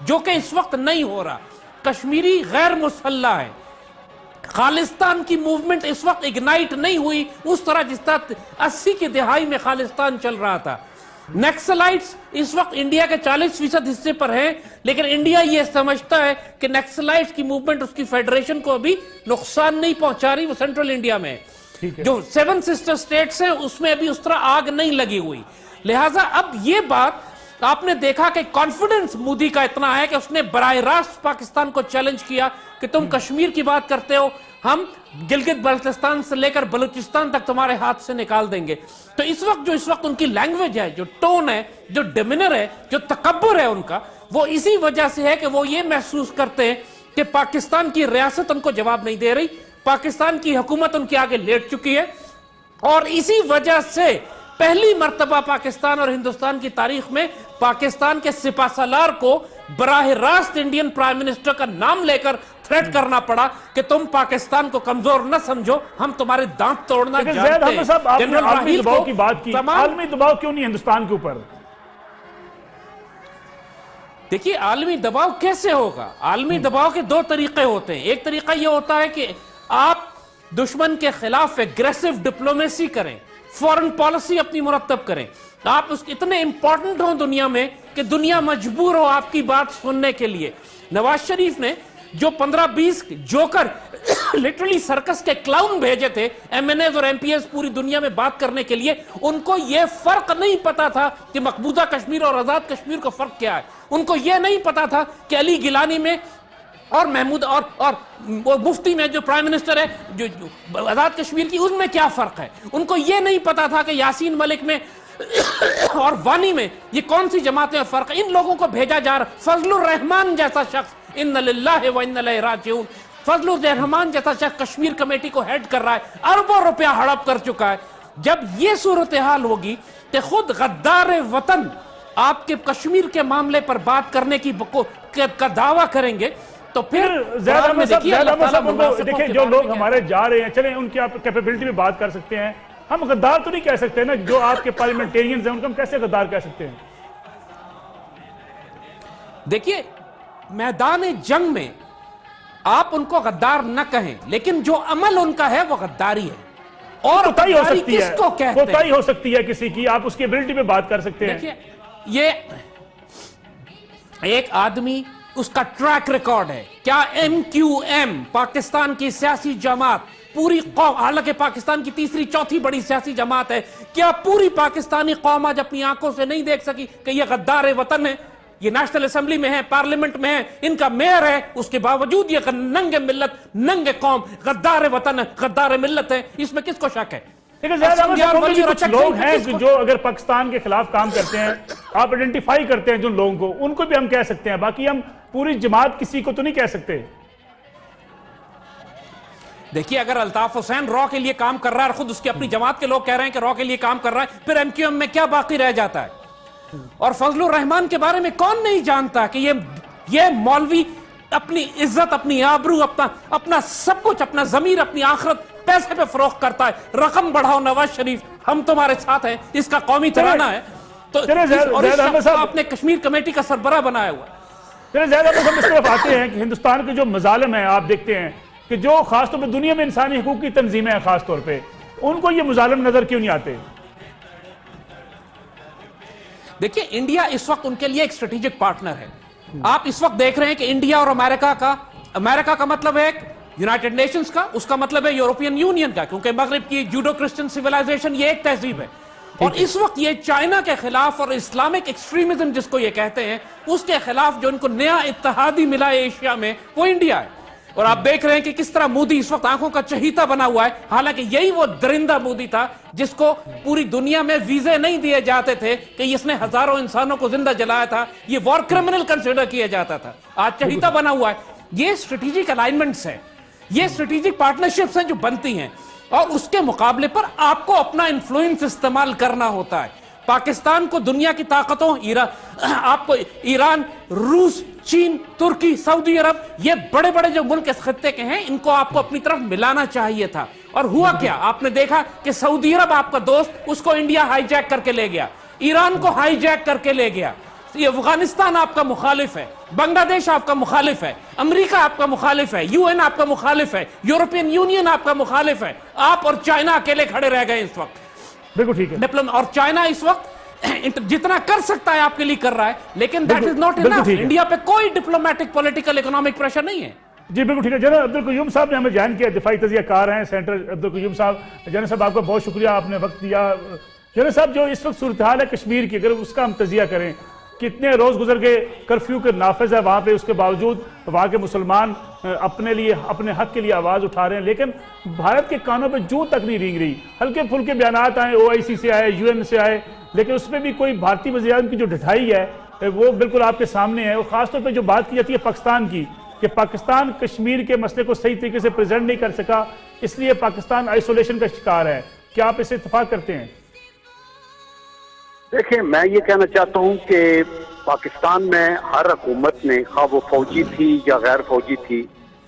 جو کہ اس وقت نہیں ہو رہا. کشمیری غیر مسلح ہے. خالستان کی موومنٹ اس وقت اگنائٹ نہیں ہوئی اس طرح جس طرح 80 کی دہائی میں خالستان چل رہا تھا. نیکسلائٹس اس وقت انڈیا کے 40% حصے پر ہیں, لیکن انڈیا یہ سمجھتا ہے کہ نیکسلائٹس کی موومنٹ اس کی فیڈریشن کو ابھی نقصان نہیں پہنچا رہی, وہ سینٹرل انڈیا میں جو 7 سسٹر سٹیٹس ہیں اس میں ابھی اس طرح آگ نہیں لگی ہوئی. لہٰذا اب یہ بات آپ نے دیکھا کہ کانفیڈنس مودی کا اتنا ہے کہ اس نے براہ راست پاکستان کو چیلنج کیا کہ تم کشمیر کی بات کرتے ہو, ہم گلگت بلتستان سے لے کر بلوچستان تک تمہارے ہاتھ سے نکال دیں گے. تو اس وقت ان کی لینگویج ہے, جو ٹون ہے, جو ڈیمینر ہے, جو تکبر ہے ان کا, وہ اسی وجہ سے ہے کہ وہ یہ محسوس کرتے ہیں کہ پاکستان کی ریاست ان کو جواب نہیں دے رہی, پاکستان کی حکومت ان کے آگے لیٹ چکی ہے. اور اسی وجہ سے پہلی مرتبہ پاکستان اور ہندوستان کی تاریخ میں پاکستان کے سپہ سالار کو براہ راست انڈین پرائم منسٹر کا نام لے کر تھریٹ کرنا پڑا کہ تم پاکستان کو کمزور نہ سمجھو, ہم تمہارے دانت توڑنا جانتے ہیں. جنرل عالمی دباؤ کی بات کی, عالمی دباؤ کیوں نہیں ہندوستان کے اوپر؟ دیکھیے عالمی دباؤ کیسے ہوگا؟ عالمی دباؤ کے 2 طریقے ہوتے ہیں. ایک طریقہ یہ ہوتا ہے کہ آپ دشمن کے خلاف ایگریسو ڈپلومیسی کریں, فورن پالیسی اپنی مرتب کریں, آپ اس اتنے امپورٹنٹ ہوں دنیا میں کہ دنیا مجبور ہو آپ کی بات سننے کے لیے. نواز شریف نے جو 15-20 جوکر لٹرلی سرکس کے کلاؤن بھیجے تھے ایم این ایز اور ایم پی ایز پوری دنیا میں بات کرنے کے لیے, ان کو یہ فرق نہیں پتا تھا کہ مقبوضہ کشمیر اور آزاد کشمیر کا فرق کیا ہے. ان کو یہ نہیں پتا تھا کہ علی گیلانی میں اور محمود اور مفتی میں جو پرائم منسٹر ہے جو آزاد کشمیر کی, ان میں کیا فرق ہے. ان کو یہ نہیں پتا تھا کہ یاسین ملک میں اور وانی میں یہ کون سی جماعتیں فرق ہے. ان لوگوں کو بھیجا جا رہا. فضل الرحمان جیسا شخص, ان للہ و انا الیہ راجعون, فضل الرحمان جیسا شخص کشمیر کمیٹی کو ہیڈ کر رہا ہے, اربوں روپیہ ہڑپ کر چکا ہے. جب یہ صورتحال ہوگی کہ خود غدار وطن آپ کے کشمیر کے معاملے پر بات کرنے کی کا دعویٰ کریں گے تو پھر دیکھیں جو لوگ ہمارے جا رہے ہیں, چلیں ان کی آپ کیپیبلٹی میں بات کر سکتے ہیں, ہم غدار تو نہیں کہہ سکتے نا. جو آپ کے پارلیمنٹیرینز ہیں ان کو ہم کیسے غدار کہہ سکتے ہیں؟ دیکھیے میدان جنگ میں آپ ان کو غدار نہ کہیں, لیکن جو عمل ان کا ہے وہ غداری ہے. اور کوتاہی ہو سکتی کس کو کہتے ہیں؟ کوتاہی ہو سکتی ہے کسی کی, آپ اس کی ایبلٹی پہ بات کر سکتے ہیں. دیکھیے یہ ایک آدمی, اس کا ٹریک ریکارڈ ہے. کیا ایم کیو ایم پاکستان کی سیاسی جماعت پوری قوم, حالانکہ پاکستان کی 3ری 4تھی بڑی سیاسی جماعت ہے, کیا پوری پاکستانی قوم آج اپنی آنکھوں سے نہیں دیکھ سکی کہ یہ غدار وطن ہے؟ یہ نیشنل اسمبلی میں ہے, پارلیمنٹ میں ہے, ان کا میئر ہے, اس کے باوجود یہ ننگ ملت, ننگ قوم, غدار وطن ہے, غدار ملت ہے. اس میں کس کو شک ہے؟ کچھ لوگ ہیں جو اگر پاکستان کے خلاف کام کرتے ہیں, آپ آئیڈینٹیفائی کرتے ہیں جن لوگوں کو, ان کو بھی ہم کہہ سکتے ہیں. باقی ہم پوری جماعت کسی کو تو نہیں کہہ سکتے. دیکھیے اگر الطاف حسین را کے لیے کام کر رہا ہے اور خود اس کی اپنی جماعت کے لوگ کہہ رہے ہیں کہ را کے لیے کام کر رہا ہے, پھر ایم کیو ایم میں کیا باقی رہ جاتا ہے؟ اور فضل الرحمان کے بارے میں کون نہیں جانتا کہ یہ مولوی اپنی عزت, اپنی آبرو, اپنا سب کچھ, اپنا ضمیر, اپنی آخرت پیسے پہ فروخت کرتا ہے. رقم بڑھاؤ نواز شریف, ہم تمہارے ساتھ ہیں, اس کا قومی ترانہ ہے. تو اور اس شخص کو آپ نے کشمیر کمیٹی کا سربراہ بنایا ہوا ہے. زیادہ ہم اس طرف آتے ہیں کہ ہندوستان کے جو مظالم ہیں, آپ دیکھتے ہیں کہ جو خاص طور پہ دنیا میں انسانی حقوق کی تنظیمیں ہیں, خاص طور پہ ان کو یہ مظالم نظر کیوں نہیں آتے؟ دیکھیے انڈیا اس وقت ان کے لیے ایک اسٹریٹجک پارٹنر ہے. آپ اس وقت دیکھ رہے ہیں کہ انڈیا اور امریکہ کا مطلب ہے یونائٹڈ نیشنز کا, اس کا مطلب ہے یورپین یونین کا, کیونکہ مغرب کی جوڈو کرسچن سیولائزیشن یہ ایک تہذیب ہے. اور اس وقت یہ چائنا کے خلاف اور اسلامک ایکسٹریمزم جس کو یہ کہتے ہیں, اس کے خلاف جو ان کو نیا اتحادی ملا ہے ایشیا میں, وہ انڈیا ہے. اور آپ دیکھ رہے ہیں کہ کس طرح مودی اس وقت آنکھوں کا چہیتا بنا ہوا ہے, حالانکہ یہی وہ درندہ مودی تھا جس کو پوری دنیا میں ویزے نہیں دیے جاتے تھے کہ اس نے ہزاروں انسانوں کو زندہ جلایا تھا, یہ وار کرمنل کنسیڈر کیا جاتا تھا. آج چہیتا بنا ہوا ہے. یہ اسٹریٹجک الائنمنٹس ہیں, یہ اسٹریٹجک پارٹنرشپس ہیں جو بنتی ہیں, اور اس کے مقابلے پر آپ کو اپنا انفلوئنس استعمال کرنا ہوتا ہے. پاکستان کو دنیا کی طاقتوں, آپ کو ایران, روس, چین, ترکی, سعودی عرب, یہ بڑے بڑے جو ملک اس خطے کے ہیں, ان کو آپ کو اپنی طرف ملانا چاہیے تھا. اور ہوا کیا؟ آپ نے دیکھا کہ سعودی عرب آپ کا دوست, اس کو انڈیا ہائی جیک کر کے لے گیا, ایران کو ہائی جیک کر کے لے گیا, یہ افغانستان آپ کا مخالف ہے، بنگلہ دیش آپ کا مخالف ہے، امریکہ آپ کا مخالف ہے، یو این آپ کا مخالف ہے، یورپین یونین آپ کا مخالف ہے، آپ اور چائنا اکیلے کھڑے رہ گئے اس وقت۔ بالکل ٹھیک ہے، اور چائنا اس وقت جتنا کر سکتا ہے آپ کے لیے کر رہا ہے، لیکن that is not enough. India پہ کوئی ڈپلومیٹک پولیٹیکل اکنامک پریشر نہیں ہے۔ جی بالکل ٹھیک ہے۔ جنرل عبدالقیوم صاحب نے ہمیں جوائن کیا، دفاعی تجزیہ کار ہیں سینٹر عبدالقیوم صاحب۔ جنرل صاحب آپ کا بہت شکریہ، آپ نے وقت دیا۔ جنرل صاحب جو اس وقت صورتحال ہے کشمیر کی، اگر اس کا ہم تجزیہ کریں، کتنے روز گزر گئے، کرفیو کے نافذ ہے وہاں پہ، اس کے باوجود وہاں کے مسلمان اپنے لیے اپنے حق کے لیے آواز اٹھا رہے ہیں، لیکن بھارت کے کانوں پہ جوں تک نہیں رینگ رہی۔ ہلکے پھلکے بیانات آئے، OIC سے آئے، UN سے آئے، لیکن اس میں بھی کوئی بھارتی وزیر اعظم کی جو ڈھٹائی ہے وہ بالکل آپ کے سامنے ہے۔ اور خاص طور پہ جو بات کی جاتی ہے پاکستان کی، کہ پاکستان کشمیر کے مسئلے کو صحیح طریقے سے پریزنٹ نہیں کر سکا، اس لیے پاکستان آئسولیشن کا شکار ہے۔ کیا آپ اس سے اتفاق کرتے ہیں؟ دیکھیں، میں یہ کہنا چاہتا ہوں کہ پاکستان میں ہر حکومت نے، خواہ وہ فوجی تھی یا غیر فوجی تھی،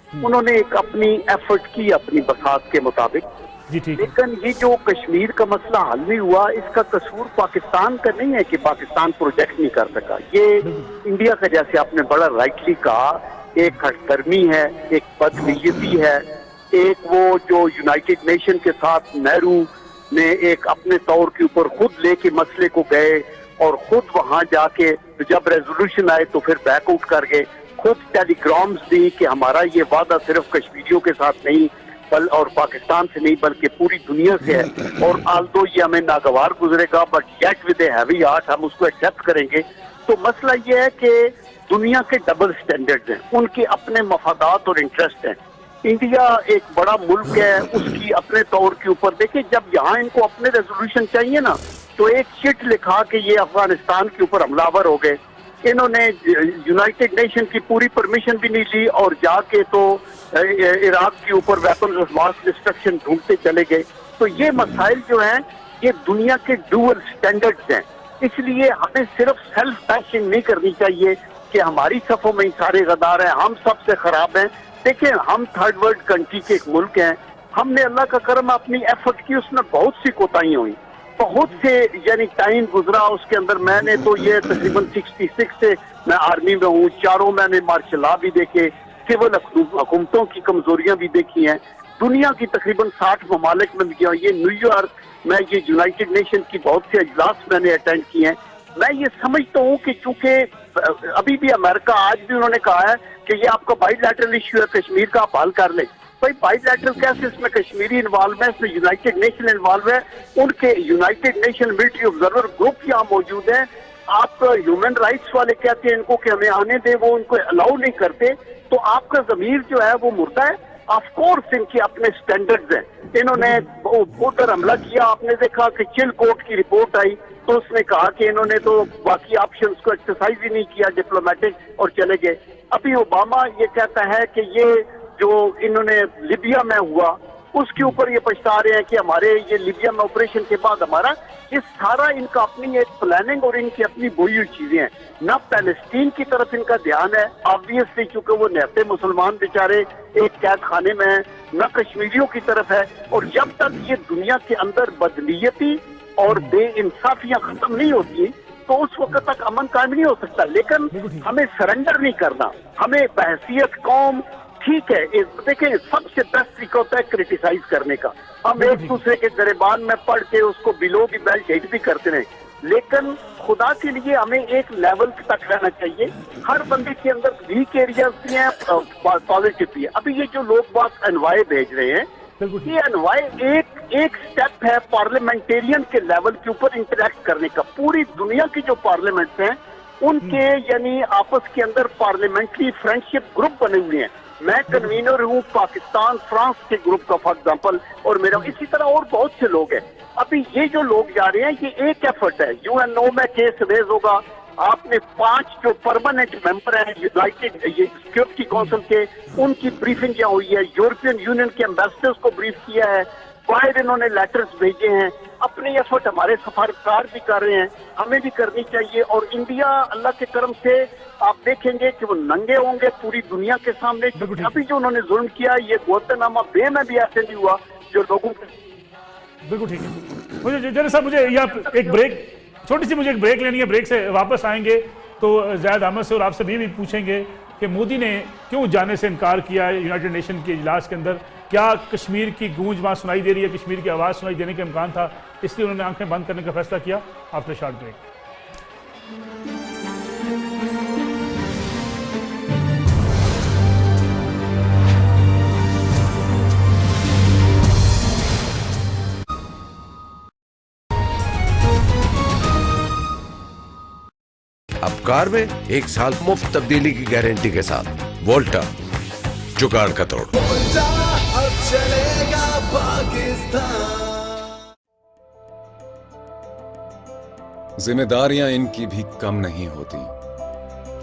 انہوں نے ایک اپنی ایفرٹ کی اپنی بساط کے مطابق، جی ٹھیک ہے، لیکن یہ جو کشمیر کا مسئلہ حل نہیں ہوا، اس کا قصور پاکستان کا نہیں ہے کہ پاکستان پروجیکٹ نہیں کر سکا۔ یہ انڈیا کا، جیسے آپ نے بڑا رائٹلی کہا، ایک ہٹ درمی ہے، ایک بدنیتی ہے، ایک وہ جو یونائٹڈ نیشن کے ساتھ نہرو نے ایک اپنے طور کے اوپر خود لے کے مسئلے کو گئے اور خود وہاں جا کے جب ریزولوشن آئے تو پھر بیک آؤٹ کر گئے، خود ٹیلی گرامز دی کہ ہمارا یہ وعدہ صرف کشمیریوں کے ساتھ نہیں اور پاکستان سے نہیں بلکہ پوری دنیا سے ہے، اور آلدو یہ ہمیں ناگوار گزرے گا but yet with a heavy heart ہم اس کو ایکسیپٹ کریں گے۔ تو مسئلہ یہ ہے کہ دنیا کے ڈبل سٹینڈرڈز ہیں، ان کے اپنے مفادات اور انٹرسٹ ہیں۔ انڈیا ایک بڑا ملک ہے، اس کی اپنے طور کے اوپر دیکھیں، جب یہاں ان کو اپنے ریزولوشن چاہیے نا تو ایک چٹ لکھا کہ یہ افغانستان کے اوپر حملہ آور ہو گئے، انہوں نے یونائٹڈ نیشن کی پوری پرمیشن بھی نہیں لی اور جا کے تو عراق کے اوپر ویپنز آف ماس ڈسٹرکشن ڈھونڈتے چلے گئے۔ تو یہ مسائل جو ہیں یہ دنیا کے ڈوئل سٹینڈرڈز ہیں، اس لیے ہمیں صرف سیلف بیشنگ نہیں کرنی چاہیے کہ ہماری صفوں میں ہی سارے غدار ہیں، ہم سب سے خراب ہیں۔ دیکھیں، ہم تھرڈ ورلڈ کنٹری کے ایک ملک ہیں، ہم نے اللہ کا کرم اپنی ایفرٹ کی، اس میں بہت سی کوتاہیاں ہوئی، بہت سے یعنی ٹائم گزرا اس کے اندر۔ میں نے تو یہ تقریباً 66 سے میں آرمی میں ہوں، چاروں میں نے مارشل لا بھی دیکھے، سول حکومتوں کی کمزوریاں بھی دیکھی ہیں، دنیا کی تقریباً 60 ممالک میں گیا، یہ نیو یارک میں یہ یونائٹڈ نیشن کی بہت سے اجلاس میں نے اٹینڈ کیے ہیں۔ میں یہ سمجھتا ہوں کہ چونکہ ابھی بھی امریکہ آج بھی انہوں نے کہا ہے کہ یہ آپ کا بائی لیٹرل ایشو ہے، کشمیر کا آپ حل کر لیں۔ بھائی بائی لیٹرل کیسے، اس میں کشمیری انوالو ہے، اس میں یونائٹڈ نیشن انوالو ہے، ان کے United nation military observer group یہاں موجود ہیں۔ آپ ہیومن رائٹس والے کہتے ہیں ان کو کہ ہمیں آنے دیں، وہ ان کو الاؤ نہیں کرتے، تو آپ کا ضمیر جو ہے وہ مردہ ہے۔ آف کورس ان کے اپنے سٹینڈرڈز ہیں، انہوں نے ادھر حملہ کیا، آپ نے دیکھا کہ چل کوٹ کی رپورٹ آئی تو اس نے کہا کہ انہوں نے تو باقی آپشنز کو ایکسرسائز ہی نہیں کیا ڈپلومیٹک اور چلے گئے۔ ابھی اوباما یہ کہتا ہے کہ یہ جو انہوں نے لیبیا میں ہوا اس کے اوپر یہ پچھتا رہے ہیں کہ ہمارے یہ لیبیا میں آپریشن کے بعد ہمارا یہ سارا ان کا اپنی ایک پلاننگ اور ان کی اپنی بوئی ہوئی چیزیں ہیں۔ نہ پیلسٹین کی طرف ان کا دھیان ہے آبویسلی چونکہ وہ نہتے مسلمان بیچارے ایک قید خانے میں ہیں، نہ کشمیریوں کی طرف ہے، اور جب تک یہ دنیا کے اندر بدنیتی اور بے انصافیاں ختم نہیں ہوتی تو اس وقت تک امن قائم نہیں ہو سکتا۔ لیکن ہمیں سرنڈر نہیں کرنا، ہمیں بحثیت قوم، ٹھیک ہے دیکھیں سب سے بیسٹ طریقہ ہوتا ہے کریٹیسائز کرنے کا، ہم ایک دوسرے کے گریبان میں پڑھ کے اس کو بلو دی بیلٹ ہٹ بھی کرتے رہیں، لیکن خدا کے لیے ہمیں ایک لیول تک رہنا چاہیے۔ ہر بندے کے اندر ویک ایریاز بھی ہیں، پازیٹو بھی ہے۔ ابھی یہ جو لوگ بات انوائے بھیج رہے ہیں، یہ انوائے ایک سٹیپ ہے پارلیمنٹیرین کے لیول کے اوپر انٹریکٹ کرنے کا۔ پوری دنیا کی جو پارلیمنٹس ہیں ان کے یعنی آپس کے اندر پارلیمنٹری فرینڈشپ گروپ بنے ہوئے ہیں۔ میں کنوینر ہوں پاکستان فرانس کے گروپ کا فار ایگزامپل، اور میرا اسی طرح اور بہت سے لوگ ہیں۔ ابھی یہ جو لوگ جا رہے ہیں یہ ایک ایفرٹ ہے، UNO میں کیس ریز ہوگا، آپ نے 5 جو پرماننٹ ممبر ہیں یونائٹڈ سیکورٹی کونسل کے، ان کی بریفنگ کیا ہوئی ہے، یورپین یونین کے ایمبیسڈرز کو بریف کیا ہے، باہر انہوں نے لیٹرز بھیجے ہیں، اپنی ایفرٹ ہمارے سفارتکار بھی کر رہے ہیں، ہمیں بھی کرنی چاہیے۔ اور انڈیا اللہ کے کرم سے آپ دیکھیں گے کہ وہ ننگے ہوں گے پوری دنیا کے سامنے۔ ابھی جو انہوں نے ظلم کیا یہ گوانتانامو بے میں بھی ایسے نہیں ہوا جو لوگوں کے بالکل ٹھیک ہے۔ مجھے جنرل صاحب مجھے ایک بریک، چھوٹی سی مجھے ایک بریک لینی ہے، بریک سے واپس آئیں گے تو زید احمد سے اور آپ سے بھی پوچھیں گے کہ مودی نے کیوں جانے سے انکار کیا یونائٹڈ نیشن کے اجلاس کے اندر؟ کیا کشمیر کی گونج وہاں سنائی دے رہی ہے، کشمیر کی آواز سنائی دینے کا امکان تھا، اس لیے انہوں نے آنکھیں بند کرنے کا فیصلہ کیا؟ After short break. اب کار میں 1 سال مفت تبدیلی کی گارنٹی کے ساتھ. وولٹا، جگاڑ کا توڑ. ذمہ داریاں ان کی بھی کم نہیں ہوتی،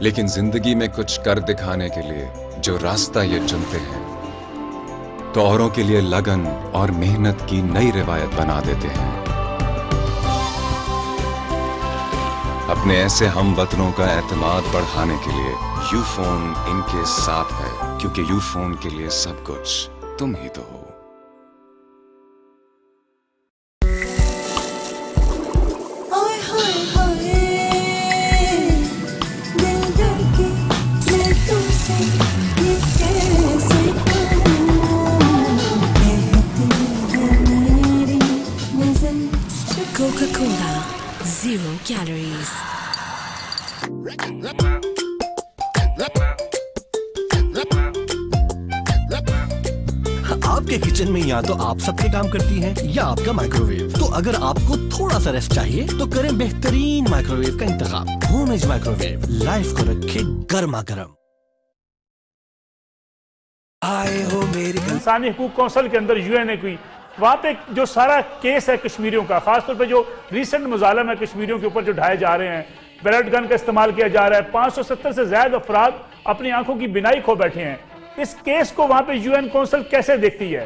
لیکن زندگی میں کچھ کر دکھانے کے لیے جو راستہ یہ چنتے ہیں تو اوروں کے لیے لگن اور محنت کی نئی روایت بنا دیتے ہیں. اپنے ایسے ہم وطنوں کا اعتماد بڑھانے کے لیے یو فون ان کے ساتھ ہے، کیونکہ یو فون کے لیے سب کچھ تم ہی تو ہو. Coca-Cola, 0 calories. آپ کے کچن میں یا تو آپ سب کے کام کرتی ہیں یا آپ کا مائکرو ویو. تو اگر آپ کو تھوڑا سا ریسٹ چاہیے تو کریں بہترین مائکرو ویو کا انتخاب. Homage microwave, life کو رکھے گرما گرم. آئے ہو میری انسانی حقوق کونسل کے اندر یو این اے کی وہاں پہ جو سارا کیس ہے کشمیریوں کا، خاص طور پہ جو ریسنٹ مظالم ہے کشمیریوں کے اوپر جو ڈھائے جا رہے ہیں، بیلٹ گن کا استعمال کیا جا رہا ہے، 570 سے زائد افراد اپنی آنکھوں کی بینائی کھو بیٹھے ہیں. اس کیس کو وہاں پہ یو این کونسل کیسے دیکھتی ہے؟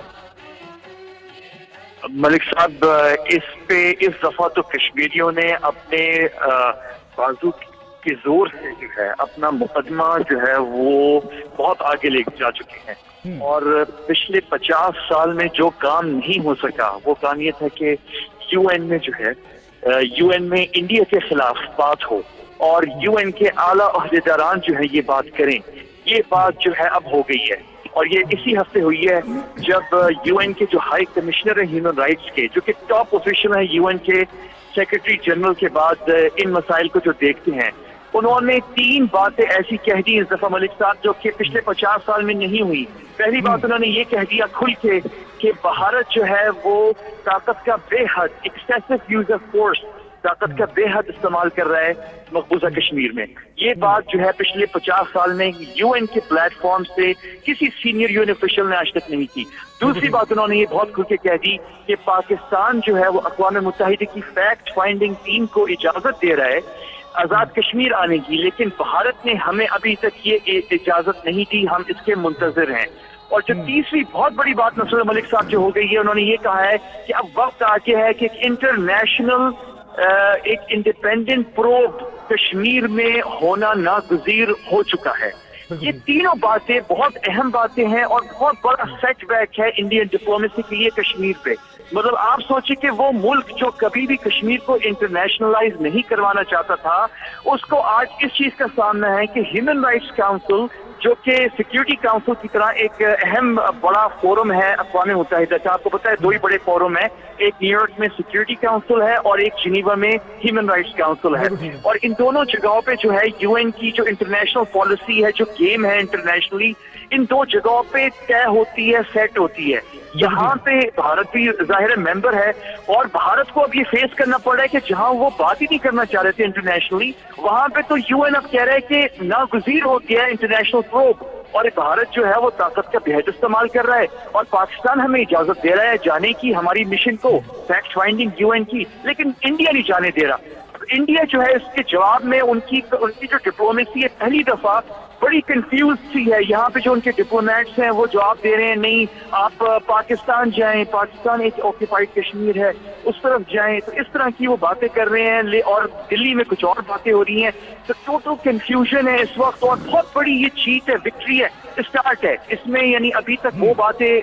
ملک صاحب، اس دفعہ تو کشمیریوں نے اپنے بازو کے زور سے جو ہے اپنا مقدمہ جو ہے وہ بہت آگے لے جا چکے ہیں. اور پچھلے 50 سال میں جو کام نہیں ہو سکا وہ کام یہ تھا کہ یو این میں جو ہے یو این میں انڈیا کے خلاف بات ہو اور یو این کے اعلیٰ عہدیداران جو ہے یہ بات کریں. یہ بات جو ہے اب ہو گئی ہے اور یہ اسی ہفتے ہوئی ہے جب یو این کے جو ہائی کمشنر ہیں ہیومن رائٹس کے، جو کہ ٹاپ آفیشل ہیں یو این کے سیکرٹری جنرل کے بعد ان مسائل کو جو دیکھتے ہیں، انہوں نے 3 باتیں ایسی کہہ دی اس دفعہ ملک صاحب جو کہ پچھلے 50 سال میں نہیں ہوئی. پہلی بات انہوں نے یہ کہہ دیا کھل کے کہ بھارت جو ہے وہ طاقت کا بے حد ایکسیسو یوز آف فورس، طاقت کا بے حد استعمال کر رہا ہے مقبوضہ کشمیر میں. یہ بات جو ہے پچھلے 50 سال میں یو این کے پلیٹ فارم سے کسی سینئر یو این آفیشل نے آج تک نہیں کی. دوسری بات انہوں نے یہ بہت کھل کے کہہ دی کہ پاکستان جو ہے وہ اقوام متحدہ کی فیکٹ فائنڈنگ ٹیم کو اجازت دے رہا ہے آزاد کشمیر آنے کی، لیکن بھارت نے ہمیں ابھی تک یہ اجازت نہیں دی، ہم اس کے منتظر ہیں. اور جو تیسری بہت بڑی بات نصر ملک صاحب جو ہو گئی ہے، انہوں نے یہ کہا ہے کہ اب وقت آ گیا ہے کہ ایک انٹرنیشنل ایک انڈیپینڈنٹ پروب کشمیر میں ہونا ناگزیر ہو چکا ہے. یہ تینوں باتیں بہت اہم باتیں ہیں اور بہت بڑا سیٹ بیک ہے انڈین ڈپلومیسی کے لیے کشمیر پہ. مطلب آپ سوچیں کہ وہ ملک جو کبھی بھی کشمیر کو انٹرنیشنلائز نہیں کروانا چاہتا تھا، اس کو آج اس چیز کا سامنا ہے کہ ہیومن رائٹس کاؤنسل جو کہ سیکیورٹی کاؤنسل کی طرح ایک اہم بڑا فورم ہے اقوام متحدہ کا. آپ کو پتا ہے 2 ہی بڑے فورم ہیں، ایک نیو یارک میں سیکیورٹی کاؤنسل ہے اور ایک جنیوا میں ہیومن رائٹس کاؤنسل ہے. اور ان دونوں جگہوں پہ جو ہے یو این کی جو انٹرنیشنل پالیسی ہے، جو گیم ہے انٹرنیشنلی، ان 2 جگہوں پہ طے ہوتی ہے، سیٹ ہوتی ہے. یہاں پہ بھارت بھی ظاہر ممبر ہے اور بھارت کو اب یہ فیس کرنا پڑ رہا ہے کہ جہاں وہ بات ہی نہیں کرنا چاہ رہے تھے انٹرنیشنلی، وہاں پہ تو یو این اب کہہ رہا ہے کہ ناگزیر ہو گیا ہے انٹرنیشنل پروب، اور بھارت جو ہے وہ طاقت کا بے حد استعمال کر رہا ہے اور پاکستان ہمیں اجازت دے رہا ہے جانے کی ہماری مشن کو، فیکٹ فائنڈنگ یو این کی، لیکن انڈیا نہیں جانے دے رہا. انڈیا جو ہے اس کے جواب میں ان کی جو ڈپلومیسی ہے پہلی دفعہ بڑی کنفیوز سی ہے. یہاں پہ جو ان کے ڈپلومیٹس ہیں وہ جواب دے رہے ہیں نہیں آپ پاکستان جائیں، پاکستان ایک آکوپائڈ کشمیر ہے، اس طرف جائیں. تو اس طرح کی وہ باتیں کر رہے ہیں اور دلی میں کچھ اور باتیں ہو رہی ہیں. تو ٹوٹل کنفیوژن ہے اس وقت اور بہت بڑی یہ جیت ہے، وکٹری ہے، اسٹارٹ ہے اس میں. یعنی ابھی تک وہ باتیں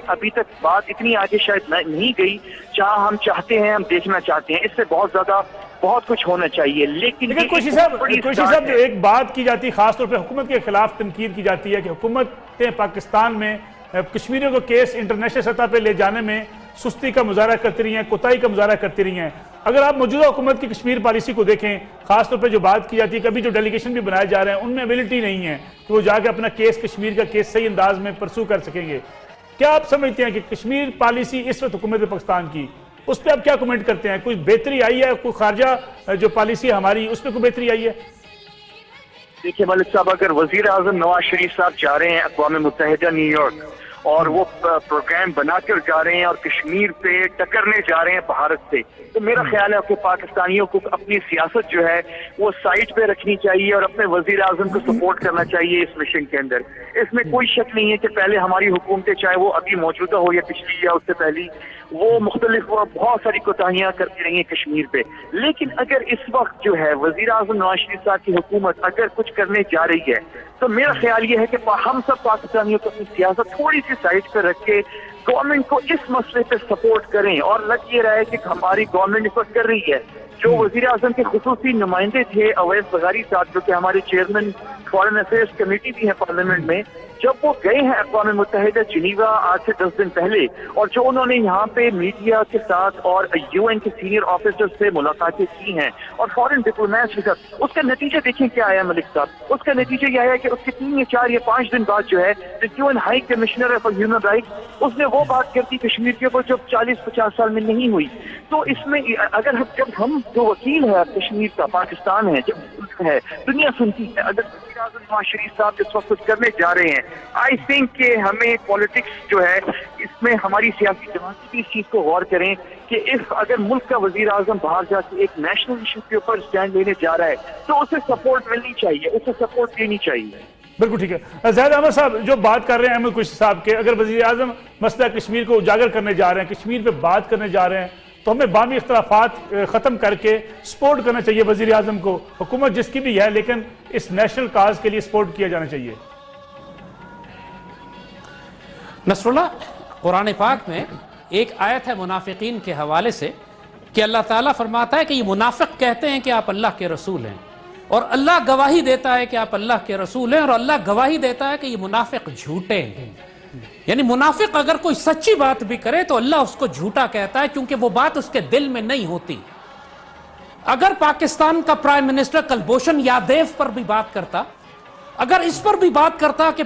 بات اتنی آگے شاید نہیں گئی جہاں ہم چاہتے ہیں، ہم دیکھنا چاہتے ہیں. اس سے بہت زیادہ بہت کچھ ہونا چاہیے. لیکن کوشی صاحب ایک بات کی جاتی ہے خاص طور پہ حکومت کے خلاف تنقید کی جاتی ہے کہ حکومتیں پاکستان میں کشمیریوں کو کیس انٹرنیشنل سطح پہ لے جانے میں سستی کا مظاہرہ کرتی رہی ہیں, کوتاہی کا مظاہرہ کرتی رہی ہیں. اگر آپ موجودہ حکومت کی کشمیر پالیسی کو دیکھیں, خاص طور پہ جو بات کی جاتی ہے, کبھی جو ڈیلیگیشن بھی بنائے جا رہے ہیں ان میں ایبلٹی نہیں ہے کہ وہ جا کے اپنا کیس, کشمیر کا کیس صحیح انداز میں پرسو کر سکیں گے. کیا آپ سمجھتے ہیں کہ کشمیر پالیسی اس وقت حکومت پاکستان کی, اس پہ آپ کیا کمنٹ کرتے ہیں؟ کوئی بہتری آئی ہے, کوئی خارجہ جو پالیسی ہے ہماری اس پہ کوئی بہتری آئی ہے؟ دیکھیے ملک صاحب, اگر وزیر اعظم نواز شریف صاحب جا رہے ہیں اقوام متحدہ نیو یارک اور وہ پروگرام بنا کر جا رہے ہیں اور کشمیر پہ ٹکرنے جا رہے ہیں بھارت سے, تو میرا خیال ہے کہ پاکستانیوں کو اپنی سیاست جو ہے وہ سائٹ پہ رکھنی چاہیے اور اپنے وزیر اعظم کو سپورٹ کرنا چاہیے اس مشن کے اندر. اس میں کوئی شک نہیں ہے کہ پہلے ہماری حکومتیں, چاہے وہ ابھی موجودہ ہو یا پچھلی یا اس سے پہلی, وہ مختلف بہت ساری کوتاہیاں کرتی رہی ہیں کشمیر پہ. لیکن اگر اس وقت جو ہے وزیر اعظم نواز شریف صاحب کی حکومت اگر کچھ کرنے جا رہی ہے تو میرا خیال یہ ہے کہ ہم سب پاکستانیوں کو اپنی سیاست تھوڑی سی سائڈ پہ رکھ کے گورنمنٹ کو اس مسئلے پہ سپورٹ کریں. اور لگ یہ رہا ہے کہ ہماری گورنمنٹ اس وقت کر رہی ہے. جو وزیر اعظم کے خصوصی نمائندے تھے اویس بغاری صاحب, جو کہ ہمارے چیئرمین فارن افیئرس کمیٹی بھی ہیں پارلیمنٹ میں, جب وہ گئے ہیں اقوام متحدہ جنیوا آج سے 10 دن پہلے, اور جو انہوں نے یہاں پہ میڈیا کے ساتھ اور یو این کے سینئر آفیسر سے ملاقاتیں کی ہیں اور فارن ڈپلومیٹس کے ساتھ, اس کا نتیجہ دیکھیں کیا آیا ملک صاحب. اس کا نتیجہ یہ آیا کہ اس کے 3 یا 4 یا 5 دن بعد جو ہے U N high commissioner for human rights, اس نے وہ بات کر دی کشمیر کے اوپر جو 40-50 سال میں نہیں ہوئی. تو اس میں اگر جب ہم جو وکیل ہے کشمیر کا, پاکستان ہے, جب ہے دنیا سنتی ہے, اگر وزیر اعظم نواز شریف صاحب اس وقت کچھ کرنے جا رہے ہیں, آئی تھنک کہ ہمیں پالیٹکس جو ہے اس میں ہماری سیاسی جماعت بھی اس چیز کو غور کریں کہ اگر ملک کا وزیر اعظم باہر جا کے ایک نیشنل ایشو کے اوپر اسٹینڈ لینے جا رہا ہے تو اسے سپورٹ ملنی چاہیے, اسے سپورٹ دینی چاہیے. بالکل ٹھیک ہے. زاہد احمد صاحب جو بات کر رہے ہیں احمد قریشی صاحب کے, اگر وزیر اعظم مسئلہ کشمیر کو اجاگر کرنے جا رہے ہیں, کشمیر پہ بات کرنے جا رہے ہیں, تو ہمیں باہمی اختلافات ختم کر کے سپورٹ کرنا چاہیے وزیر اعظم کو, حکومت جس کی بھی ہے, لیکن اس نیشنل کاز کے لیے سپورٹ کیا جانا چاہیے. نصر اللہ, قرآن پاک میں ایک آیت ہے منافقین کے حوالے سے کہ اللہ تعالیٰ فرماتا ہے کہ یہ منافق کہتے ہیں کہ آپ اللہ کے رسول ہیں, اور اللہ گواہی دیتا ہے کہ آپ اللہ کے رسول ہیں, اور اللہ گواہی دیتا ہے کہ یہ منافق جھوٹے ہیں. یعنی منافق اگر کوئی سچی بات بھی کرے تو اللہ اس کو جھوٹا کہتا ہے کیونکہ وہ بات اس کے دل میں نہیں ہوتی. اگر پاکستان کا پرائم منسٹر کلبھوشن یادیو پر بھی بات کرتا, اگر اس پر بھی بات کرتا کہ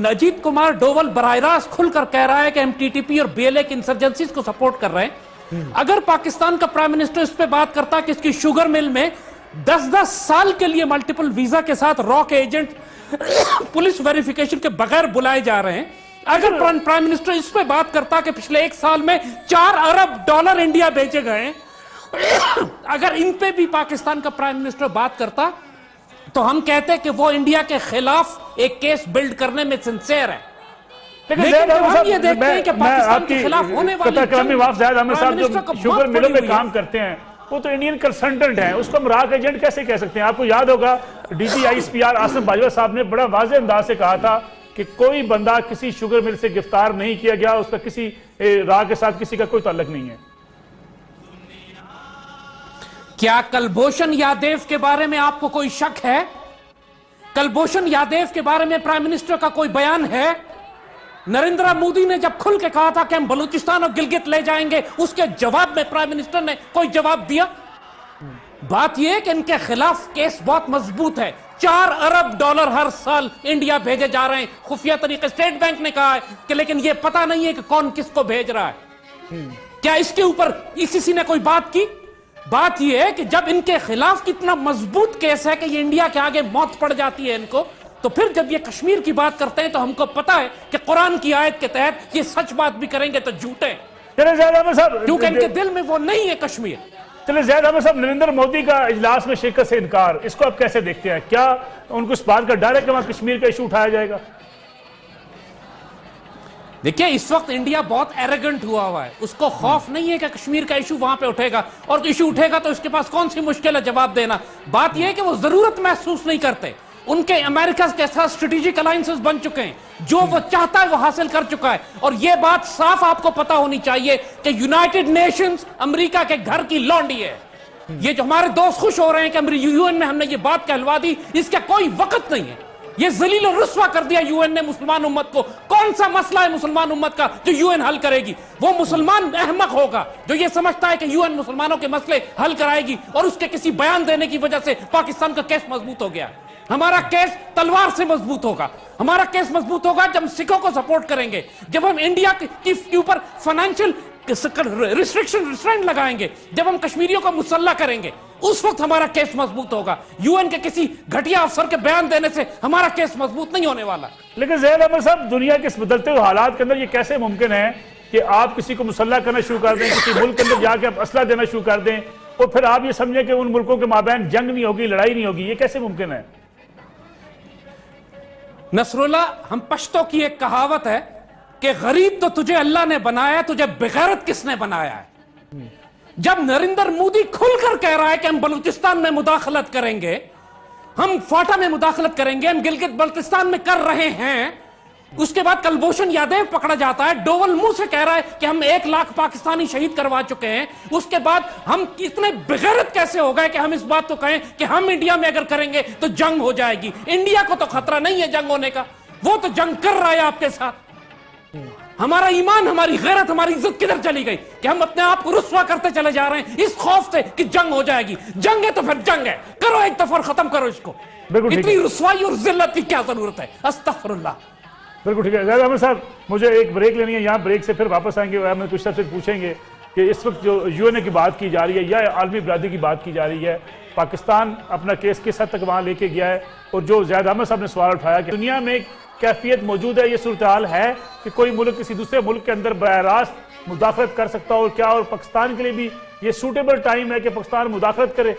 اجیت کمار ڈوول براہ راست کھل کر کہہ رہا ہے کہ ہم ٹی ٹی پی اور بی ایل اے کی انسرجنسیز کو سپورٹ کر رہے ہیں, اگر پاکستان کا پرائم منسٹر اس پہ بات کرتا کہ اس کی شوگر مل میں 10 سال کے لیے ملٹیپل ویزا کے ساتھ را کے ایجنٹ پولیس ویریفیکیشن کے بغیر بلائے جا رہے ہیں, اگر پرائم منسٹر اس پہ بات کرتا کہ پچھلے 1 سال میں $4 ارب انڈیا بھیجے گئے ہیں, اگر ان پہ بھی پاکستان کا پرائم منسٹر بات کرتا تو ہم کہتے کہ وہ انڈیا کے خلاف ایک کیس بلڈ کرنے میں سنسیئر ہے. لیکن جب ہم یہ دیکھتے ہیں کہ پاکستان کے خلاف ہونے والی زاہد احمد صاحب جو شوگر ملوں میں کام کرتے ہیں وہ تو انڈین کنسلٹنٹ ہیں, اس کو ہم راک ایجنٹ کیسے کہہ سکتے ہیں؟ آپ کو یاد ہوگا D G I S P R Asif Bajwa صاحب نے بڑا واضح انداز سے کہا تھا کہ کوئی بندہ کسی شوگر مل سے گرفتار نہیں کیا گیا, اس کا کسی راہ کے ساتھ کسی کا کوئی تعلق نہیں ہے. کیا کلبھوشن یادیو کے بارے میں آپ کو کوئی شک ہے؟ کلبھوشن یادیو کے بارے میں پرائم منسٹر کا کوئی بیان ہے؟ نریندر مودی نے جب کھل کے کہا تھا کہ ہم بلوچستان اور گلگت لے جائیں گے, اس کے جواب میں پرائم منسٹر نے کوئی جواب دیا؟ بات یہ ہے کہ ان کے خلاف کیس بہت مضبوط ہے. $4 ارب ہر سال انڈیا بھیجے جا رہے ہیں خفیہ طریقے. اسٹیٹ بینک نے کہا ہے کہ لیکن یہ پتہ نہیں ہے کہ کون کس کو بھیج رہا ہے. کیا اس کے اوپر کسی نے کوئی بات کی؟ بات یہ ہے کہ جب ان کے خلاف کتنا مضبوط کیس ہے کہ یہ انڈیا کے آگے موت پڑ جاتی ہے ان کو, تو پھر جب یہ کشمیر کی بات کرتے ہیں تو ہم کو پتا ہے کہ قرآن کی آیت کے تحت یہ سچ بات بھی کریں گے تو جھوٹے ہیں, کیونکہ ان کے دل میں وہ نہیں ہے کشمیر. چلے زاہد احمد صاحب, نریندر مودی کا اجلاس میں شرکت سے انکار, اس کو آپ کیسے دیکھتے ہیں؟ کیا ان کو اس بات کا ڈر ہے کہ وہاں کشمیر کا ایشو اٹھایا جائے گا؟ دیکھیں اس وقت انڈیا بہت ایروگنٹ ہوا ہے, اس کو خوف نہیں ہے کہ کشمیر کا ایشو وہاں پہ اٹھے گا, اور ایشو اٹھے گا تو اس کے پاس کون سی مشکل ہے جواب دینا. بات یہ ہے کہ وہ ضرورت محسوس نہیں کرتے, ان کے امریکہ کے ساتھ اسٹریٹجک الائنسز بن چکے ہیں, جو وہ چاہتا ہے وہ حاصل کر چکا ہے. اور یہ بات صاف آپ کو پتا ہونی چاہیے کہ یونائٹڈ نیشنز امریکہ کے گھر کی لونڈی ہے, یہ جو ہمارے دوست خوش ہو رہے ہیں کہ ہم UN میں ہم نے یہ بات کہلوا دی, اس کا کوئی وقت نہیں ہے. یہ ذلیل و رسوا کر دیا UN نے مسلمان امت کو. کون سا مسئلہ ہے مسلمان امت کا جو UN حل کرے گی؟ وہ مسلمان احمق ہوگا جو یہ سمجھتا ہے کہ UN مسلمانوں کے مسئلے حل کرائے گی اور اس کے کسی بیان دینے کی وجہ سے پاکستان کا کیس مضبوط ہو گیا. ہمارا کیس تلوار سے مضبوط ہوگا. ہمارا کیس مضبوط ہوگا جب ہم سکھوں کو سپورٹ کریں گے, جب ہم انڈیا کے اوپر فائنینشیل ریسٹرکشن لگائیں گے, جب ہم کشمیریوں کو مسلح کریں گے, اس وقت ہمارا کیس مضبوط ہوگا. UN کے کسی گھٹیا افسر کے بیان دینے سے ہمارا کیس مضبوط نہیں ہونے والا. لیکن زید احمد صاحب, دنیا کے اس بدلتے ہوئے حالات کے اندر یہ کیسے ممکن ہے کہ آپ کسی کو مسلح کرنا شروع کر دیں, کسی ملک کے اندر جا کے آپ اسلحہ دینا شروع کر دیں اور پھر آپ یہ سمجھیں کہ ان ملکوں کے مابین جنگ نہیں ہوگی, لڑائی نہیں ہوگی؟ یہ کیسے ممکن ہے؟ نصر اللہ, ہم پشتوں کی ایک کہاوت ہے کہ غریب تو تجھے اللہ نے بنایا, تجھے بغیرت کس نے بنایا ہے. جب نریندر مودی کھل کر کہہ رہا ہے کہ ہم بلوچستان میں مداخلت کریں گے, ہم فاٹا میں مداخلت کریں گے, ہم گلگت بلتستان میں کر رہے ہیں, اس کے بعد کلبھوشن یادیو پکڑا جاتا ہے, ڈوول منہ سے کہہ رہا ہے کہ ہم 1 لاکھ پاکستانی شہید کروا چکے ہیں, اس کے بعد ہم اتنے بغیرت کیسے ہو گئے کہ ہم اس بات کو کہیں کہ ہم انڈیا میں اگر کریں گے تو جنگ ہو جائے گی؟ انڈیا کو تو خطرہ نہیں ہے جنگ ہونے کا, وہ تو جنگ کر رہا ہے آپ کے ساتھ. ہمارا ایمان, ہماری غیرت, ہماری عزت کدھر چلی گئی کہ ہم اپنے آپ کو رسوا کرتے چلے جا رہے ہیں اس خوف سے کہ جنگ ہو جائے گی؟ جنگ ہے تو پھر جنگ ہے, کرو ایک دفعہ ختم کرو اس کو. اتنی رسوائی اور ذلت کی کیا ضرورت ہے؟ استغفر اللہ. بالکل ٹھیک ہے. زید احمد صاحب, مجھے ایک بریک لینی ہے, یہاں بریک سے پھر واپس آئیں گے. ہم کچھ سب سے پوچھیں گے کہ اس وقت جو UN کی بات کی جا رہی ہے یا عالمی برادری کی بات کی جا رہی ہے, پاکستان اپنا کیس کس حد تک وہاں لے کے گیا ہے, اور جو زید احمد صاحب نے سوال اٹھایا کہ دنیا میں کیفیت موجود ہے, یہ صورتحال ہے کہ کوئی ملک کسی دوسرے ملک کے اندر براہ راست مداخلت کر سکتا ہو کیا, اور پاکستان کے لیے بھی یہ سوٹیبل ٹائم ہے کہ پاکستان مداخلت کرے؟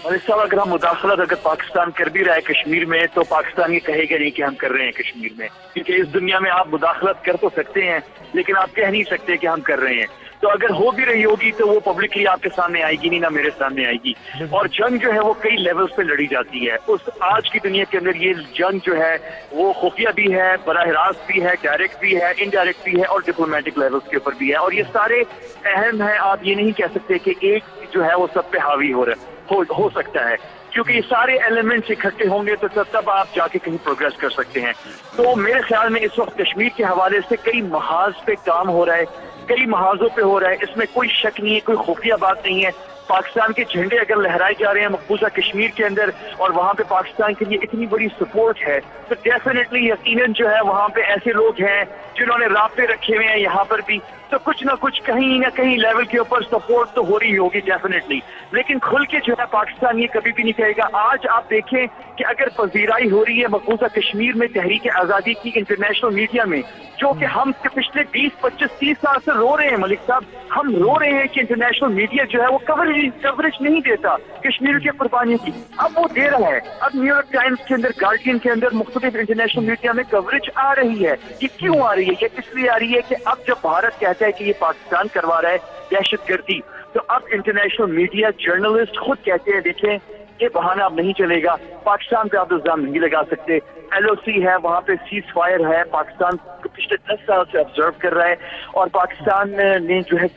اور اس سال اگر ہم مداخلت اگر پاکستان کر بھی رہا ہے کشمیر میں, تو پاکستان یہ کہے گا نہیں کہ ہم کر رہے ہیں کشمیر میں, کیونکہ اس دنیا میں آپ مداخلت کر تو سکتے ہیں لیکن آپ کہہ نہیں سکتے کہ ہم کر رہے ہیں. تو اگر ہو بھی رہی ہوگی تو وہ پبلکلی آپ کے سامنے آئے گی نہیں, نہ میرے سامنے آئے گی. اور جنگ جو ہے وہ کئی لیولز پہ لڑی جاتی ہے. اس آج کی دنیا کے اندر یہ جنگ جو ہے وہ خفیہ بھی ہے, براہ راست بھی ہے, ڈائریکٹ بھی ہے, انڈائریکٹ بھی ہے, اور ڈپلومیٹک لیولز کے اوپر بھی ہے. اور یہ سارے اہم ہیں, آپ یہ نہیں کہہ سکتے کہ ایک جو ہے وہ سب پہ حاوی ہو سکتا ہے, کیونکہ یہ سارے ایلیمنٹس اکٹھے ہوں گے تو تب آپ جا کے کہیں پروگریس کر سکتے ہیں. تو میرے خیال میں اس وقت کشمیر کے حوالے سے کئی محاذ پہ کام ہو رہا ہے, کئی محاذوں پہ ہو رہا ہے, اس میں کوئی شک نہیں ہے, کوئی خفیہ بات نہیں ہے. پاکستان کے جھنڈے اگر لہرائے جا رہے ہیں مقبوضہ کشمیر کے اندر اور وہاں پہ پاکستان کے لیے اتنی بڑی سپورٹ ہے, تو ڈیفینیٹلی یقیناً جو ہے وہاں پہ ایسے لوگ ہیں جنہوں نے رابطے رکھے ہوئے ہیں یہاں پر بھی, تو کچھ نہ کچھ کہیں نہ کہیں لیول کے اوپر سپورٹ تو ہو رہی ہوگی ڈیفینیٹلی. لیکن کھل کے جو ہے پاکستان یہ کبھی بھی نہیں کہے گا. آج آپ دیکھیں کہ اگر پذیرائی ہو رہی ہے مقبوضہ کشمیر میں تحریک آزادی کی انٹرنیشنل میڈیا میں, جو کہ ہم پچھلے 20, 25, 30 سال سے رو رہے ہیں ملک صاحب, ہم رو رہے ہیں کہ انٹرنیشنل میڈیا جو ہے وہ کوریج نہیں دیتا کشمیر کے قربانیوں کی. اب وہ دے رہا ہے. اب نیو یارک ٹائمز کے اندر, گارڈین کے اندر, مختلف انٹرنیشنل میڈیا میں کوریج آ رہی ہے. یہ کیوں آ رہی ہے؟ یہ اس لیے آ رہی ہے کہ اب جب بھارت کہتا ہے کہ یہ پاکستان کروا رہا ہے دہشت گردی, تو اب انٹرنیشنل میڈیا, جرنلسٹ خود کہتے ہیں دیکھیں یہ بہانہ اب نہیں چلے گا, پاکستان پہ آپ الزام نہیں لگا سکتے. LOC ہے, وہاں پہ سیز فائر ہے, پاکستان پچھلے 10 سال سے آبزرو کر رہا ہے, اور پاکستان نے جو ہے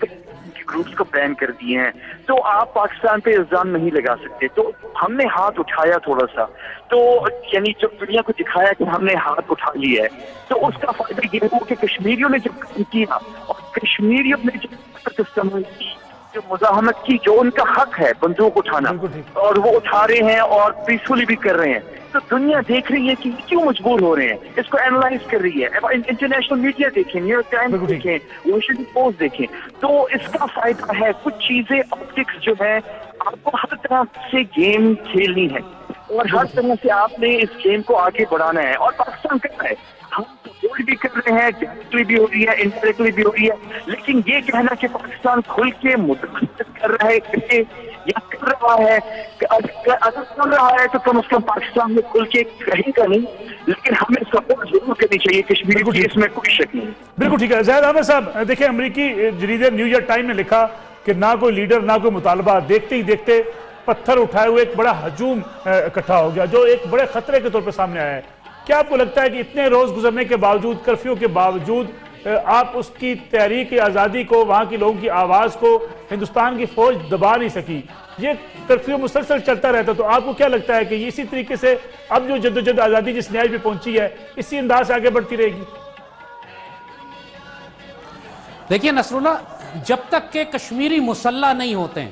گروپس کو بین کر دیے ہیں, تو آپ پاکستان پہ الزام نہیں لگا سکتے. تو ہم نے ہاتھ اٹھایا تھوڑا سا, تو یعنی جب دنیا کو دکھایا کہ ہم نے ہاتھ اٹھا لیا ہے, تو اس کا فائدہ یہ ہوا کہ کشمیریوں نے جب کام کیا اور کشمیریوں نے جب استعمال کی, جو مزاحمت کی, جو ان کا حق ہے بندوق اٹھانا, اور وہ اٹھا رہے ہیں اور پیسفلی بھی کر رہے ہیں, تو دنیا دیکھ رہی ہے کہ کیوں مجبور ہو رہے ہیں, اس کو اینالائز کر رہی ہے. انٹرنیشنل میڈیا دیکھیں, نیو یارک ٹائمز دیکھیں, واشنگٹن پوسٹ دیکھیں, تو اس کا فائدہ ہے. کچھ چیزیں آپٹکس جو ہے آپ کو ہر طرح سے گیم کھیلنی ہے, اور ہر طرح سے آپ نے اس گیم کو آگے بڑھانا ہے, اور پاکستان کر رہا ہے. ہم سپورٹ بھی کر رہے ہیں, ڈائریکٹلی بھی ہو رہی ہے, انڈائریکٹلی بھی ہو رہی ہے, لیکن یہ کہنا کہ پاکستان کھل کے مداخلت کر رہا ہے یا کر رہا ہے, اگر کر رہا ہے تو کم از کم پاکستان میں کھل کے کہیں گا نہیں, لیکن ہمیں سپورٹ ضرور کرنی چاہیے کشمیر کی, اس میں کوئی شک نہیں. بالکل ٹھیک ہے. زید احمد صاحب دیکھیں, امریکی جریدے نیو یارک ٹائم نے لکھا کہ نہ کوئی لیڈر نہ کوئی مطالبہ, دیکھتے ہی دیکھتے پتھر اٹھائے ہوئے ایک بڑا ہجوم اکٹھا ہو گیا جو ایک بڑے خطرے کے طور پہ سامنے آیا ہے. کیا آپ کو لگتا ہے کہ اتنے روز گزرنے کے باوجود, کرفیو کے باوجود, آپ اس کی تحریک آزادی کو، وہاں کے لوگوں کی آواز کو ہندوستان کی فوج دبا نہیں سکی، یہ کرفیو مسلسل چلتا رہتا، تو آپ کو کیا لگتا ہے کہ اسی طریقے سے اب جو جدوجہد آزادی جس نیاز پہ پہنچی ہے اسی انداز سے آگے بڑھتی رہے گی؟ دیکھیے نصر اللہ، جب تک کہ کشمیری مسلح نہیں ہوتے ہیں،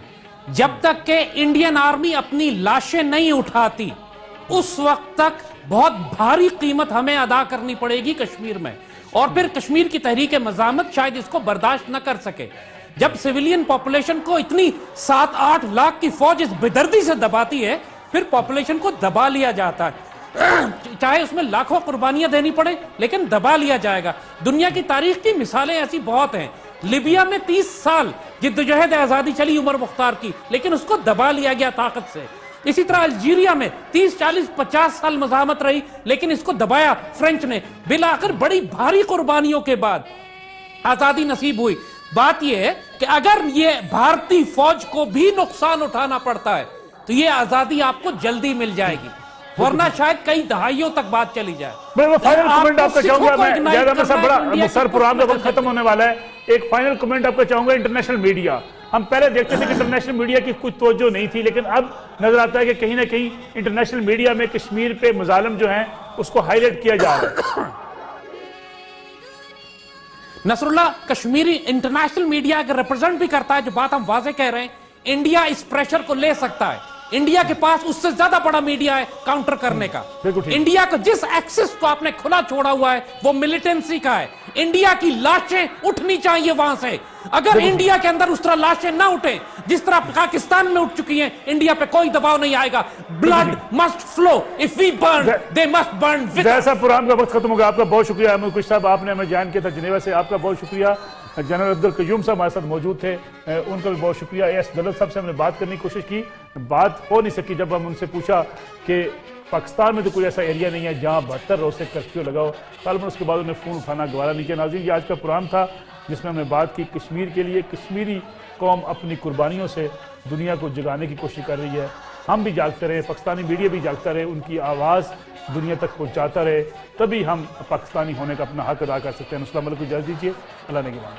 جب تک کہ انڈین آرمی اپنی لاشیں نہیں اٹھاتی، اس وقت تک بہت بھاری قیمت ہمیں ادا کرنی پڑے گی کشمیر میں، اور پھر کشمیر کی تحریک مزاحمت شاید اس کو برداشت نہ کر سکے۔ جب سویلین پاپولیشن کو اتنی 7-8 لاکھ کی فوج اس بےدردی سے دباتی ہے، پھر پاپولیشن کو دبا لیا جاتا ہے، چاہے اس میں لاکھوں قربانیاں دینی پڑے لیکن دبا لیا جائے گا۔ دنیا کی تاریخ کی مثالیں ایسی بہت ہیں، لیبیا میں 30 سال جدوجہد آزادی چلی عمر مختار کی، لیکن اس کو دبا لیا گیا طاقت سے۔ اسی طرح الجیریا میں 30, 40, 50 سال مزاحمت رہی، لیکن اس کو دبایا فرینچ نے، بالآخر بڑی بھاری قربانیوں کے بعد آزادی نصیب ہوئی۔ بات یہ ہے کہ اگر یہ بھارتی فوج کو بھی نقصان اٹھانا پڑتا ہے تو یہ آزادی آپ کو جلدی مل جائے گی، ورنہ شاید کئی دہائیوں تک بات چلی جائے۔ میں فائنل کمنٹ آپ کا چاہوں گا، میں زیادہ میں سب بڑا مختصر پروگرام کا وقت ختم ہونے والا ہے، ایک فائنل کمنٹ آپ کا چاہوں گا۔ انٹرنیشنل میڈیا، ہم پہلے دیکھتے تھے کہ انٹرنیشنل میڈیا کی کچھ توجہ نہیں تھی، لیکن اب نظر آتا ہے کہ کہیں نہ کہیں انٹرنیشنل میڈیا میں کشمیر پہ مظالم جو ہیں اس کو ہائی لائٹ کیا جا رہا ہے۔ نصر اللہ، کشمیری انٹرنیشنل میڈیا اگر ریپرزنٹ بھی کرتا ہے جو بات ہم واضح کہہ رہے ہیں، انڈیا اس پریشر کو لے سکتا ہے۔ انڈیا کے پاس اس سے زیادہ بڑا میڈیا ہے کاؤنٹر کرنے کا۔ انڈیا کو جس ایکسس کو آپ نے کھلا چھوڑا ہوا ہے وہ ملیٹنسی کا ہے۔ انڈیا کی لاشیں اٹھنی چاہیے وہاں سے۔ اگر انڈیا کے اندر اس طرح لاشیں نہ اٹھیں جس طرح پاکستان میں اٹھ چکی ہیں، انڈیا پہ کوئی دباؤ نہیں آئے گا۔ Blood must flow, if we burn they must burn with us۔ جیسا پروگرام کا وقت ختم ہوگا، آپ کا بہت شکریہ احمد کچھ صاحب، آپ نے ہمیں جان کیا تھا جنیوا سے، آپ کا بہت شکریہ۔ جنرل عبدالقیوم صاحب ہمارے ساتھ موجود تھے، ان کا بھی بہت شکریہ۔ ایس دولت صاحب سے ہم نے بات کرنے کی کوشش کی، بات ہو نہیں سکی جب ہم ان سے پوچھا کہ پاکستان میں تو کوئی ایسا ایریا نہیں ہے جہاں 72 روز سے کرفیو لگاؤ، غالباً اس کے بعد انہیں فون اٹھانا گوارا نہیں کیا۔ ناظرین، یہ آج کا پروگرام تھا جس میں ہم نے بات کی کشمیر کے لیے۔ کشمیری قوم اپنی قربانیوں سے دنیا کو جگانے کی کوشش کر رہی ہے، ہم بھی جاگتے رہے، پاکستانی میڈیا بھی جاگتا رہے، ان کی آواز دنیا تک پہنچاتا رہے، تبھی ہم پاکستانی ہونے کا اپنا حق ادا کر سکتے ہیں۔ السلام علیکم، اجازت دیجیے، اللہ نگہبان۔